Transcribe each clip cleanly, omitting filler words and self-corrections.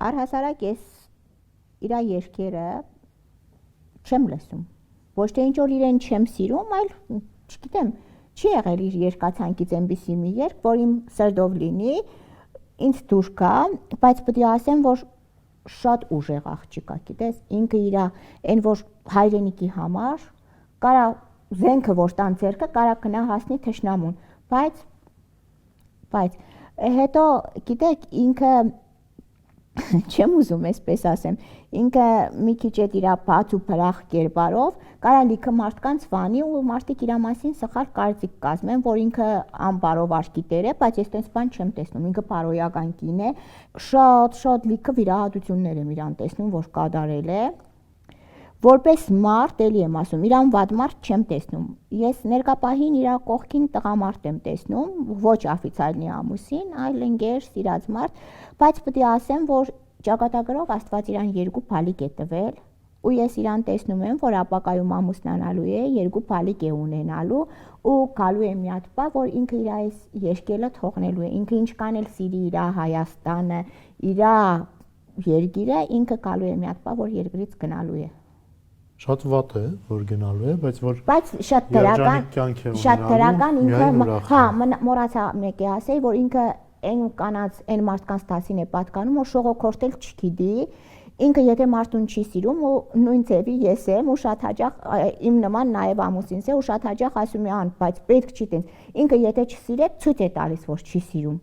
Առհասարակ ես իր երկերը չեմ լսում։ Ոչ թե ինչ որ իրեն չեմ սիրում, այլ չգիտեմ, չի եղել իր երկացանկից այնպիսի մի երկ, որ իմ սրտով լինի, ինձ դուր գա, բայց պետք է ասեմ, որ շատ ուժեղ աղջիկ է, գիտես, ինքը իր այն որ հայրենիքի համար կարա զենքը որ տան ձեռքը կարա գնա հասնի թշնամուն, բայց հետո գիտեք ինքը չեմ ուզում այսպես ասեմ, ինքը մի քիչ այդ իր բաց ու փրախ կերպարով կարա լիքը մարդկանց վանի ու մարդիկ իր մասին սխալ կարծիք կազմեն, որ ինքը անբարով արկիտեր է, բայց ես տես բան չեմ տեսնում, ինքը բարոյական կին է, շատ լիքը վիրահատություններ եմ իրան տեսնում, որ կատարել է, որպես մարդ, էլի եմ ասում, իրան վատ մարդ չեմ տեսնում, ես ներկապահին իր կողքին տղամարդ եմ տեսնում, ոչ օֆիցիալնի ամուսին, այլ ընկեր, սիրած մարդ, բայց պետք է ասեմ, որ ճակատագրով Աստված իրան 2 փալիկ է տվել, ու ես իրան տեսնում եմ, որ ապակայում ամուսնանալու է, 2 փալիկ է ունենալու, ու գալու է մի հատ բա, որ ինքը իր այս երկելը թողնելու է, ինքը ինչքան էլ սիրի իր Հայաստանը, իր երկիրը, ինքը գալու է մի հատ բա, որ երկրից գնալու է։ Շատ վատ է, որ գնալու է, բայց շատ դրական ինքը, հա, մոռացա մեկի ասեի, որ ինքը այն կանած, այն մարդկանց դասին է պատկանում, որ շողոքորտել չգիտի, ինքը եթե մարդուն չի սիրում ու նույն ձևի ես եմ ու շատ հաճախ իմ նման նաև ամուսինս է ու շատ հաճախ ասում է ան, բայց պետք չի տենց, ինքը եթե չսիրեք ցույց է տալիս, որ չի սիրում,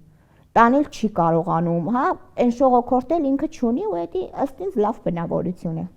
տանել չի կարողանում, հա, այն շողոքորտել ինքը չունի ու դա ըստ ինձ լավ բնավորություն է։